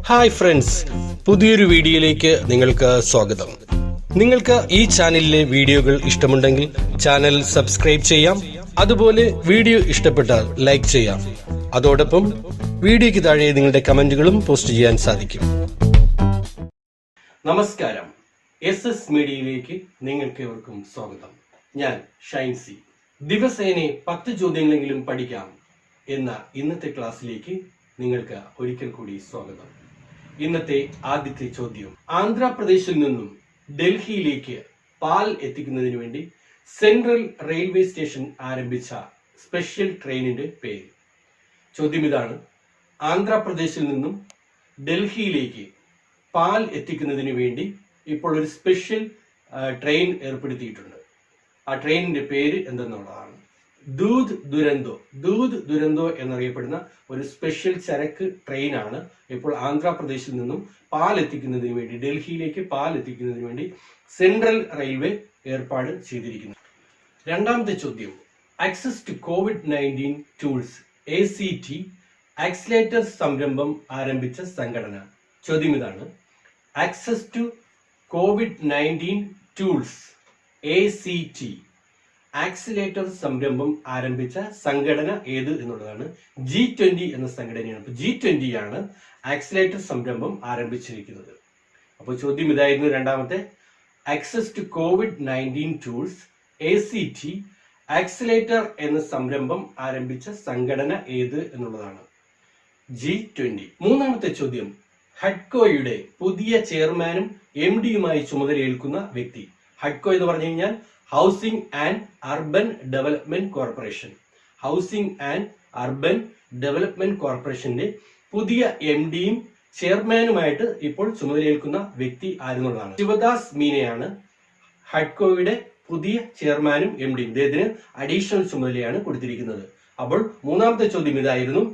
Hi friends, പുതിയൊരു വീഡിയോയിലേക്ക് നിങ്ങൾക്ക് സ്വാഗതം. നിങ്ങൾക്ക് ഈ ചാനലിലെ വീഡിയോകൾ ഇഷ്ടമുണ്ടെങ്കിൽ ചാനൽ സബ്സ്ക്രൈബ് ചെയ്യാം. അതുപോലെ വീഡിയോ ഇഷ്ടപ്പെട്ടാൽ ലൈക്ക് ചെയ്യാം. അതോടൊപ്പം വീഡിയോയ്ക്ക് താഴെ നിങ്ങളുടെ കമന്റുകളും പോസ്റ്റ് ചെയ്യാൻ സാധിക്കും. നമസ്കാരം, SS മീഡിയയിലേക്ക് നിങ്ങൾക്ക് ഏവർക്കും സ്വാഗതം. ഞാൻ ഷൈൻസി. ദിവസേന 10 ചോദ്യങ്ങളെങ്കിലും പഠിക്കാം എന്ന ഇന്നത്തെ ക്ലാസ്സിലേക്ക് നിങ്ങൾക്ക് ഒരിക്കൽ കൂടി സ്വാഗതം. ഇന്നത്തെ ആദ്യത്തെ ചോദ്യം: ആന്ധ്രാപ്രദേശിൽ നിന്നും ഡൽഹിയിലേക്ക് പാൽ എത്തിക്കുന്നതിന് വേണ്ടി സെൻട്രൽ റെയിൽവേ സ്റ്റേഷൻ ആരംഭിച്ച സ്പെഷ്യൽ ട്രെയിനിന്റെ പേര്. ചോദ്യം ഇതാണ്: ആന്ധ്രാപ്രദേശിൽ നിന്നും ഡൽഹിയിലേക്ക് പാൽ എത്തിക്കുന്നതിന് വേണ്ടി ഇപ്പോൾ ഒരു സ്പെഷ്യൽ ട്രെയിൻ ഏർപ്പെടുത്തിയിട്ടുണ്ട്. ആ ട്രെയിനിന്റെ പേര് എന്തെന്നുള്ളതാണ്. ദൂത് ദുരന്തോ എന്നറിയപ്പെടുന്ന ഒരു സ്പെഷ്യൽ ചരക്ക് ട്രെയിനാണ് ഇപ്പോൾ ആന്ധ്രാപ്രദേശിൽ നിന്നും പാൽ എത്തിക്കുന്നതിന് വേണ്ടി, ഡൽഹിയിലേക്ക് പാൽ എത്തിക്കുന്നതിന് വേണ്ടി സെൻട്രൽ റെയിൽവേ ഏർപ്പാട് ചെയ്തിരിക്കുന്നത്. രണ്ടാമത്തെ ചോദ്യം: access to COVID-19 tools ACT accelerator സംരംഭം ആരംഭിച്ച സംഘടന. ചോദ്യം ഇതാണ്: access to COVID-19 tools ACT accelerator സംരംഭം ആരംഭിച്ച സംഘടന ഏത് എന്നുള്ളതാണ്. G20 എന്ന സംഘടനയാണ്. അപ്പോൾ G20 ആണ് ആക്സിലേറ്റർ സംരംഭം ആരംഭിച്ചിരിക്കുന്നത്. അപ്പോൾ ചോദ്യം ഇതായിരുന്നു. രണ്ടാമത്തെ: access to COVID-19 tools ACT accelerator എന്ന സംരംഭം ആരംഭിച്ച സംഘടന ഏത് എന്നുള്ളതാണ്. G20. മൂന്നാമത്തെ ചോദ്യം: ഹഡ്കോയുടെ പുതിയ ചെയർമാനും MD-യുമായി ചുമതലയേൽക്കുന്ന വ്യക്തി. ഹഡ്കോ എന്ന് പറഞ്ഞു കഴിഞ്ഞാൽ housing and urban development corporation. Housing and urban development കോർപ്പറേഷന്റെ പുതിയ MD-യും ചെയർമാനുമായിട്ട് ഇപ്പോൾ ചുമതലയേൽക്കുന്ന വ്യക്തി ആരെന്നുള്ളതാണ്. ശിവദാസ് മീനയാണ് ഹഡ്കോയുടെ പുതിയ ചെയർമാനും MD-യും. ഇദ്ദേഹത്തിന് അഡീഷണൽ ചുമതലയാണ് കൊടുത്തിരിക്കുന്നത്. അപ്പോൾ മൂന്നാമത്തെ ചോദ്യം ഇതായിരുന്നു: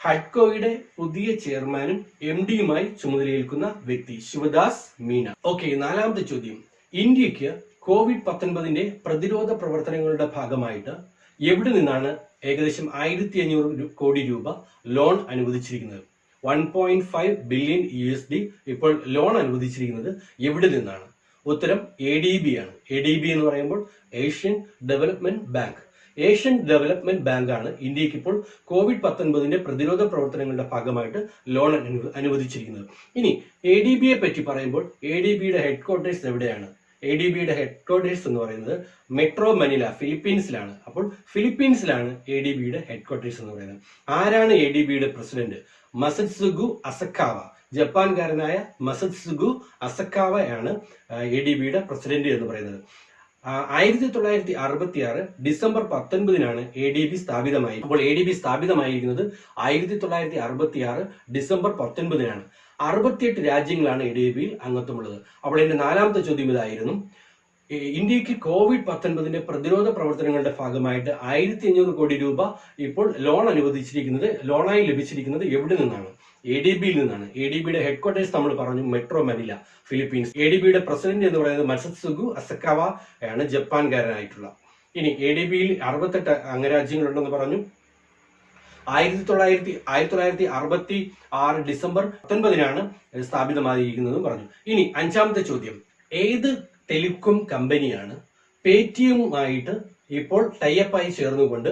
ഹഡ്കോയുടെ പുതിയ ചെയർമാനും MD-യുമായി ചുമതലയേൽക്കുന്ന വ്യക്തി ശിവദാസ് മീന. ഓക്കെ, നാലാമത്തെ ചോദ്യം: ഇന്ത്യക്ക് COVID-19 പ്രതിരോധ പ്രവർത്തനങ്ങളുടെ ഭാഗമായിട്ട് എവിടെ നിന്നാണ് ഏകദേശം 1500 കോടി രൂപ ലോൺ അനുവദിച്ചിരിക്കുന്നത്? 1.5 ബില്യൺ USD ഇപ്പോൾ ലോൺ അനുവദിച്ചിരിക്കുന്നത് എവിടെ നിന്നാണ്? ഉത്തരം ADB ആണ്. ADB എന്ന് പറയുമ്പോൾ Asian development bank. Asian development bank ആണ് ഇന്ത്യക്ക് ഇപ്പോൾ COVID-19 പ്രതിരോധ പ്രവർത്തനങ്ങളുടെ ഭാഗമായിട്ട് ലോൺ അനുവദിച്ചിരിക്കുന്നത്. ഇനി ADB-യെ പറ്റി പറയുമ്പോൾ ADB-യുടെ ഹെഡ്ക്വാർട്ടേഴ്സ് എവിടെയാണ്? ADB-യുടെ ഹെഡ്ക്വാർട്ടേഴ്സ് എന്ന് പറയുന്നത് മെട്രോ മനില, ഫിലിപ്പീൻസിലാണ്. അപ്പോൾ ഫിലിപ്പീൻസിലാണ് ADB-യുടെ ഹെഡ്ക്വാർട്ടേഴ്സ് എന്ന് പറയുന്നത്. ആരാണ് ADB-യുടെ പ്രസിഡന്റ്? മസത്സുഗു അസക്കാവ. ജപ്പാൻകാരനായ മസത്സുഗു അസക്കാവയാണ് ADB-യുടെ പ്രസിഡന്റ് എന്ന് പറയുന്നത്. 1966 ഡിസംബർ 19 ADB സ്ഥാപിതമായി. അപ്പോൾ ADB സ്ഥാപിതമായിരിക്കുന്നത് 1966 ഡിസംബർ 19. 68 രാജ്യങ്ങളാണ് ADB-യിൽ അംഗത്വമുള്ളത്. അപ്പോൾ എന്റെ നാലാമത്തെ ചോദ്യം ഇതായിരുന്നു: ഇന്ത്യക്ക് COVID-19 പ്രതിരോധ പ്രവർത്തനങ്ങളുടെ ഭാഗമായിട്ട് 1500 കോടി രൂപ ഇപ്പോൾ ലോൺ അനുവദിച്ചിരിക്കുന്നത്, ലോണായി ലഭിച്ചിരിക്കുന്നത് എവിടെ നിന്നാണ്? ADB-യിൽ നിന്നാണ്. ADB-യുടെ ഹെഡ്ക്വാർട്ടേഴ്സ് നമ്മൾ പറഞ്ഞു മെട്രോ മനില, ഫിലിപ്പീൻസ്. ADB-യുടെ പ്രസിഡന്റ് എന്ന് പറയുന്നത് മസത്സുഗു അസക്കാവ ആണ്, ജപ്പാൻകാരനായിട്ടുള്ള. ഇനി ADB-യിൽ 68 അംഗരാജ്യങ്ങളുണ്ടെന്ന് പറഞ്ഞു. 1966 ഡിസംബർ 19 സ്ഥാപിതമായിരിക്കുന്നതെന്ന് പറഞ്ഞു. ഇനി അഞ്ചാമത്തെ ചോദ്യം: ഏത് ടെലികോം കമ്പനിയാണ് പേടിഎമ്മുമായിട്ട് ഇപ്പോൾ ടൈപ്പായി ചേർന്നുകൊണ്ട്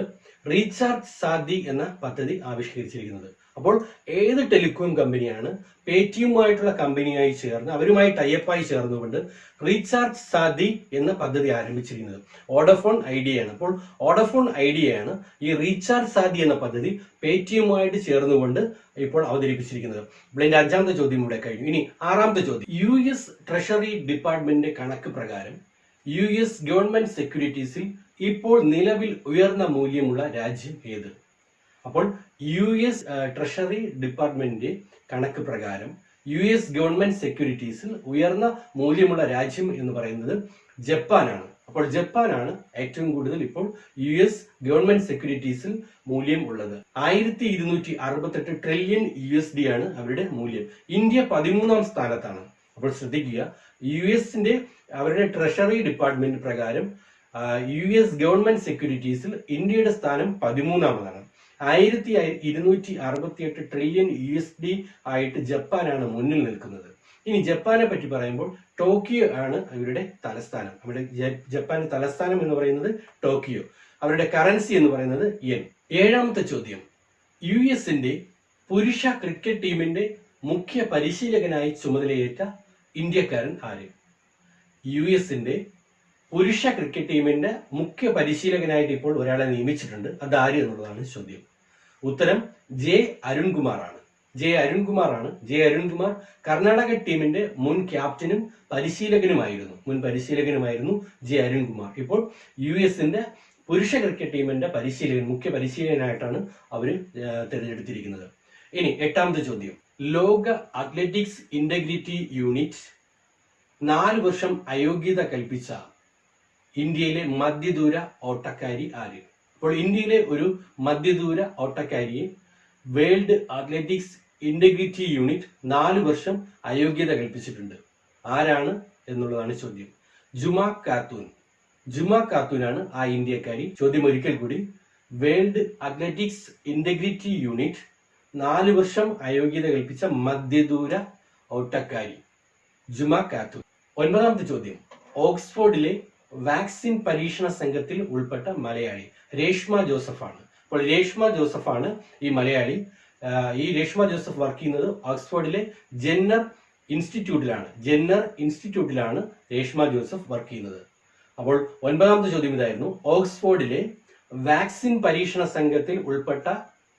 റീചാർജ് സാദി എന്ന പദ്ധതി ആവിഷ്കരിച്ചിരിക്കുന്നത്? അപ്പോൾ ഏത് ടെലികോം കമ്പനിയാണ് പേടിഎമ്മുമായിട്ടുള്ള കമ്പനിയായി ചേർന്ന്, അവരുമായി ടൈപ്പായി ചേർന്നുകൊണ്ട് റീചാർജ് സാദി എന്ന പദ്ധതി ആരംഭിച്ചിരിക്കുന്നത്? വോഡഫോൺ ഐഡിയയാണ്. അപ്പോൾ വോഡഫോൺ ഐഡിയയാണ് ഈ റീചാർജ് സാദി എന്ന പദ്ധതി പേടിഎമ്മുമായിട്ട് ചേർന്നുകൊണ്ട് ഇപ്പോൾ അവതരിപ്പിച്ചിരിക്കുന്നത്. അപ്പോൾ എന്റെ അഞ്ചാമത്തെ ചോദ്യം ഇവിടെ കഴിഞ്ഞു. ഇനി ആറാമത്തെ ചോദ്യം: US ട്രഷറി ഡിപ്പാർട്ട്മെന്റിന്റെ കണക്ക് പ്രകാരം US ഗവൺമെന്റ് സെക്യൂരിറ്റീസിൽ ഇപ്പോൾ നിലവിൽ ഉയർന്ന മൂല്യമുള്ള രാജ്യം ഏത്? അപ്പോൾ US ട്രഷറി ഡിപ്പാർട്ട്മെന്റിന്റെ കണക്ക് പ്രകാരം US ഗവൺമെന്റ് സെക്യൂരിറ്റീസിൽ ഉയർന്ന മൂല്യമുള്ള രാജ്യം എന്ന് പറയുന്നത് ജപ്പാനാണ്. അപ്പോൾ ജപ്പാനാണ് ഏറ്റവും കൂടുതൽ ഇപ്പോൾ US ഗവൺമെന്റ് സെക്യൂരിറ്റീസിൽ മൂല്യം ഉള്ളത്. 1268 ട്രില്യൺ USD ആണ് അവരുടെ മൂല്യം. ഇന്ത്യ 13ാം സ്ഥാനത്താണ്. അപ്പോൾ ശ്രദ്ധിക്കുക, US-ന്റെ അവരുടെ ട്രഷറി ഡിപ്പാർട്ട്മെന്റ് പ്രകാരം US ഗവൺമെന്റ് സെക്യൂരിറ്റീസിൽ ഇന്ത്യയുടെ സ്ഥാനം 13ാമതാണ്. 1268 ട്രില്യൺ USD ആയിട്ട് ജപ്പാനാണ് മുന്നിൽ നിൽക്കുന്നത്. ഇനി ജപ്പാനെ പറ്റി പറയുമ്പോൾ ടോക്കിയോ ആണ് അവരുടെ തലസ്ഥാനം. അവിടെ ജപ്പാന്റെ തലസ്ഥാനം എന്ന് പറയുന്നത് ടോക്കിയോ. അവരുടെ കറൻസി എന്ന് പറയുന്നത് യെൻ. ഏഴാമത്തെ ചോദ്യം, US-ന്റെ പുരുഷ ക്രിക്കറ്റ് ടീമിന്റെ മുഖ്യ പരിശീലകനായി ചുമതലയേറ്റ ഇന്ത്യക്കാരൻ ആര്? US-ന്റെ പുരുഷ ക്രിക്കറ്റ് ടീമിന്റെ മുഖ്യ പരിശീലകനായിട്ട് ഇപ്പോൾ ഒരാളെ നിയമിച്ചിട്ടുണ്ട്. അത് ആര് എന്നുള്ളതാണ് ചോദ്യം. ഉത്തരം ജെ അരുൺകുമാർ ആണ്. ജെ അരുൺകുമാർ കർണാടക ടീമിന്റെ മുൻ ക്യാപ്റ്റനും പരിശീലകനുമായിരുന്നു ജെ അരുൺകുമാർ. ഇപ്പോൾ US-ന്റെ പുരുഷ ക്രിക്കറ്റ് ടീമിന്റെ മുഖ്യ പരിശീലകനായിട്ടാണ് അവര് തിരഞ്ഞെടുത്തിരിക്കുന്നത്. ഇനി എട്ടാമത്തെ ചോദ്യം, ലോക അത്ലറ്റിക്സ് ഇന്റഗ്രിറ്റി യൂണിറ്റ് 4 വർഷം അയോഗ്യത കൽപ്പിച്ച ഇന്ത്യയിലെ മധ്യദൂര ഓട്ടക്കാരി ആര്? അപ്പോൾ ഇന്ത്യയിലെ ഒരു മധ്യദൂര ഓട്ടക്കാരിയെ വേൾഡ് അത്ലറ്റിക്സ് ഇന്റഗ്രിറ്റി യൂണിറ്റ് 4 വർഷം അയോഗ്യത കൽപ്പിച്ചിട്ടുണ്ട്. ആരാണ് എന്നുള്ളതാണ് ചോദ്യം. ജുമാ ഖാത്തൂനാണ് ആ ഇന്ത്യക്കാരി. ചോദ്യം ഒരിക്കൽ കൂടി, വേൾഡ് അത്ലറ്റിക്സ് ഇന്റഗ്രിറ്റി യൂണിറ്റ് 4 വർഷം അയോഗ്യത കൽപ്പിച്ച മധ്യദൂര ഓട്ടക്കാരി ജുമാ ഖാത്തൂൻ. ഒൻപതാമത്തെ ചോദ്യം, ഓക്സ്ഫോർഡിലെ വാക്സിൻ പരീക്ഷണ സംഘത്തിൽ ഉൾപ്പെട്ട മലയാളി രേഷ്മ ജോസഫാണ്. അപ്പോൾ രേഷ്മ ജോസഫാണ് ഈ മലയാളി. ഈ രേഷ്മ ജോസഫ് വർക്ക് ചെയ്യുന്നത് ഓക്സ്ഫോർഡിലെ ജെന്നർ ഇൻസ്റ്റിറ്റ്യൂട്ടിലാണ് രേഷ്മ ജോസഫ് വർക്ക് ചെയ്യുന്നത്. അപ്പോൾ ഒൻപതാമത്തെ ചോദ്യം ഇതായിരുന്നു, ഓക്സ്ഫോർഡിലെ വാക്സിൻ പരീക്ഷണ സംഘത്തിൽ ഉൾപ്പെട്ട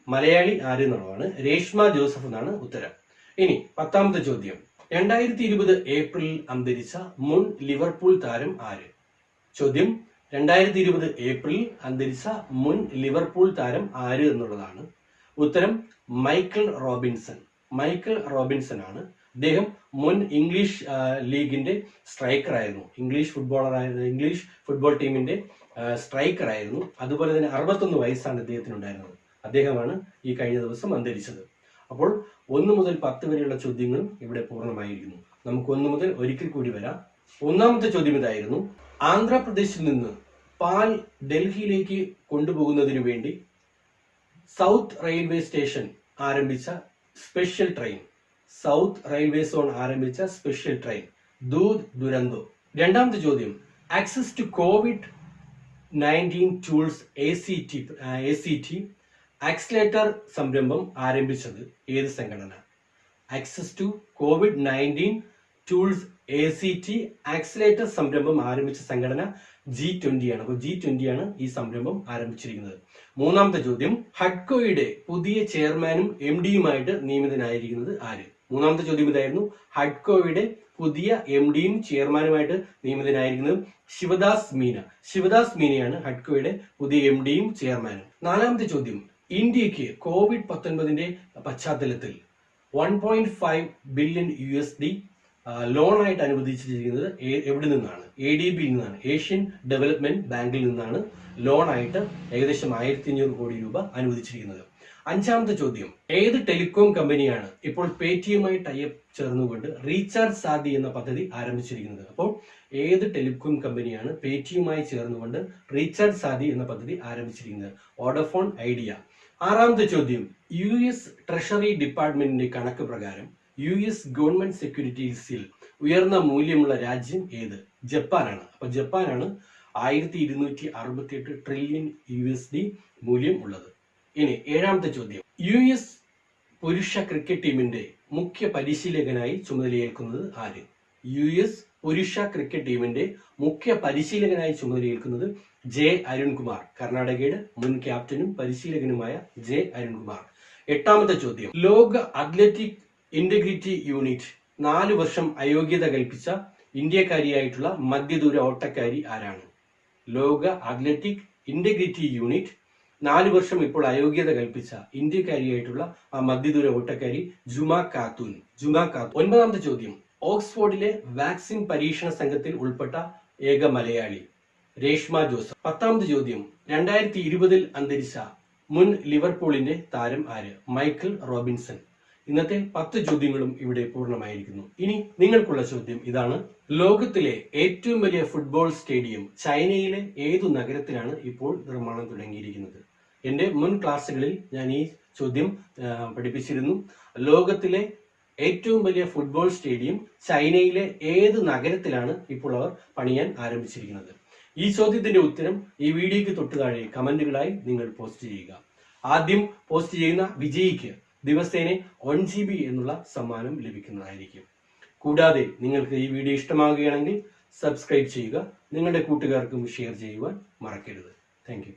മലയാളി ആര് എന്നുള്ളതാണ്. രേഷ്മ ജോസഫ് എന്നാണ് ഉത്തരം. ഇനി പത്താമത്തെ ചോദ്യം, 2020 ഏപ്രിലിൽ അന്തരിച്ച മുൻ ലിവർപൂൾ താരം ആര്? ചോദ്യം, 2020 ഏപ്രിലിൽ അന്തരിച്ച മുൻ ലിവർപൂൾ താരം ആര് എന്നുള്ളതാണ്. ഉത്തരം മൈക്കൽ റോബിൻസൺ ആണ്. അദ്ദേഹം മുൻ ഇംഗ്ലീഷ് ലീഗിന്റെ സ്ട്രൈക്കർ ആയിരുന്നു. ഇംഗ്ലീഷ് ഫുട്ബോൾ ടീമിന്റെ സ്ട്രൈക്കർ ആയിരുന്നു. അതുപോലെ തന്നെ 61 വയസ്സാണ് അദ്ദേഹത്തിന് ഉണ്ടായിരുന്നത്. അദ്ദേഹമാണ് ഈ കഴിഞ്ഞ ദിവസം അന്തരിച്ചത്. അപ്പോൾ 1 മുതൽ 10 വരെയുള്ള ചോദ്യങ്ങളും ഇവിടെ പൂർണ്ണമായിരിക്കുന്നു. നമുക്ക് 1 മുതൽ ഒരിക്കൽ കൂടി വരാം. ഒന്നാമത്തെ ചോദ്യം ഇതായിരുന്നു, ആന്ധ്രാപ്രദേശിൽ നിന്ന് പാൽ ഡൽഹിയിലേക്ക് കൊണ്ടുപോകുന്നതിനു വേണ്ടി സൗത്ത് റെയിൽവേ സ്റ്റേഷൻ ആരംഭിച്ച സ്പെഷ്യൽ ട്രെയിൻ, ദൂത് ദുരന്തോ. രണ്ടാമത്തെ ചോദ്യം, access to COVID-19 tools ACT accelerator സംരംഭം ആരംഭിച്ചത് ഏത് സംഘടന? Access to COVID-19 tools ACT accelerator സംരംഭം ആരംഭിച്ച സംഘടന G20 ആണ്. അപ്പോൾ G20 ആണ് ഈ സംരംഭം ആരംഭിച്ചിരിക്കുന്നത്. മൂന്നാമത്തെ ചോദ്യം, ഹഡ്കോയുടെ പുതിയ ചെയർമാനും MD-യുമായിട്ട് നിയമിതനായിരിക്കുന്നത് ആര്? മൂന്നാമത്തെ ചോദ്യം ഇതായിരുന്നു, ഹഡ്കോയുടെ പുതിയ MD-യും ചെയർമാനുമായിട്ട് നിയമിതനായിരിക്കുന്നത് ശിവദാസ് മീനയാണ് ഹഡ്കോയുടെ പുതിയ MD-യും ചെയർമാനും. നാലാമത്തെ ചോദ്യം, ഇന്ത്യക്ക് COVID-19 പശ്ചാത്തലത്തിൽ 1.5 ബില്യൺ USD ലോണായിട്ട് അനുവദിച്ചിരിക്കുന്നത് എവിടെ നിന്നാണ്? ADB-യിൽ നിന്നാണ്. ഏഷ്യൻ ഡെവലപ്മെന്റ് ബാങ്കിൽ നിന്നാണ് ലോണായിട്ട് ഏകദേശം 1500 കോടി രൂപ അനുവദിച്ചിരിക്കുന്നത്. അഞ്ചാമത്തെ ചോദ്യം, ഏത് ടെലികോം കമ്പനിയാണ് ഇപ്പോൾ പേടിഎമ്മുമായി ടൈപ്പ് ചേർന്നുകൊണ്ട് റീചാർജ് സാധി എന്ന പദ്ധതി ആരംഭിച്ചിരിക്കുന്നത്? അപ്പോൾ ഏത് ടെലികോം കമ്പനിയാണ് പേടിഎമ്മുമായി ചേർന്നുകൊണ്ട് റീചാർജ് സാധി എന്ന പദ്ധതി ആരംഭിച്ചിരിക്കുന്നത്? Vodafone idea. ആറാമത്തെ ചോദ്യം, US ട്രഷറി ഡിപ്പാർട്ട്മെന്റിന്റെ കണക്ക് പ്രകാരം US ഗവൺമെന്റ് സെക്യൂരിറ്റീസിൽ ഉയർന്ന മൂല്യമുള്ള രാജ്യം ഏത്? ജപ്പാനാണ്. അപ്പൊ ജപ്പാനാണ് 1268 ട്രില്യൺ USD മൂല്യം ഉള്ളത്. ഇനി ഏഴാമത്തെ ചോദ്യം, US പുരുഷ ക്രിക്കറ്റ് ടീമിന്റെ മുഖ്യ പരിശീലകനായി ചുമതലയേൽക്കുന്നത് ആര്? US പുരുഷ ക്രിക്കറ്റ് ടീമിന്റെ മുഖ്യ പരിശീലകനായി ചുമതലയേൽക്കുന്നത് ജെ അരുൺകുമാർ. കർണാടകയുടെ മുൻ ക്യാപ്റ്റനും പരിശീലകനുമായ ജെ അരുൺകുമാർ. എട്ടാമത്തെ ചോദ്യം, ലോക അത്ലറ്റിക് ഇന്റഗ്രിറ്റി യൂണിറ്റ് 4 വർഷം അയോഗ്യത കൽപ്പിച്ച ഇന്ത്യക്കാരിയായിട്ടുള്ള മധ്യദൂര ഓട്ടക്കാരി ആരാണ്? ലോക അത്ലറ്റിക് ഇന്റഗ്രിറ്റി യൂണിറ്റ് 4 വർഷം ഇപ്പോൾ അയോഗ്യത കൽപ്പിച്ച ഇന്ത്യക്കാരിയായിട്ടുള്ള ആ മധ്യദൂര ഓട്ടക്കാരി ജുമാ ഖാത്തൂൻ. ഒൻപതാമത്തെ ചോദ്യം, ഓക്സ്ഫോർഡിലെ വാക്സിൻ പരീക്ഷണ സംഘത്തിൽ ഉൾപ്പെട്ട ഏക മലയാളി രേഷ്മ ജോസഫ്. പത്താമത്തെ ചോദ്യം, 2020 അന്തരിച്ച മുൻ ലിവർപൂളിന്റെ താരം ആര്? Michael Robinson. ഇന്നത്തെ 10 ചോദ്യങ്ങളും ഇവിടെ പൂർണ്ണമായിരിക്കുന്നു. ഇനി നിങ്ങൾക്കുള്ള ചോദ്യം ഇതാണ്, ലോകത്തിലെ ഏറ്റവും വലിയ ഫുട്ബോൾ സ്റ്റേഡിയം ചൈനയിലെ ഏതു നഗരത്തിലാണ് ഇപ്പോൾ നിർമ്മാണം തുടങ്ങിയിരിക്കുന്നത്? എൻ്റെ മുൻ ക്ലാസ്സുകളിൽ ഞാൻ ഈ ചോദ്യം പഠിപ്പിച്ചിരുന്നു. ലോകത്തിലെ ഏറ്റവും വലിയ ഫുട്ബോൾ സ്റ്റേഡിയം ചൈനയിലെ ഏത് നഗരത്തിലാണ് ഇപ്പോൾ അവർ പണിയാൻ ആരംഭിച്ചിരിക്കുന്നത്? ഈ ചോദ്യത്തിന്റെ ഉത്തരം ഈ വീഡിയോയ്ക്ക് തൊട്ട് താഴെ കമന്റുകളായി നിങ്ങൾ പോസ്റ്റ് ചെയ്യുക. ആദ്യം പോസ്റ്റ് ചെയ്യുന്ന വിജയിക്ക് ദിവസേന 1 GB എന്നുള്ള സമ്മാനം ലഭിക്കുന്നതായിരിക്കും. കൂടാതെ നിങ്ങൾക്ക് ഈ വീഡിയോ ഇഷ്ടമാകുകയാണെങ്കിൽ സബ്സ്ക്രൈബ് ചെയ്യുക. നിങ്ങളുടെ കൂട്ടുകാർക്കും ഷെയർ ചെയ്യുവാൻ മറക്കരുത്. Thank you.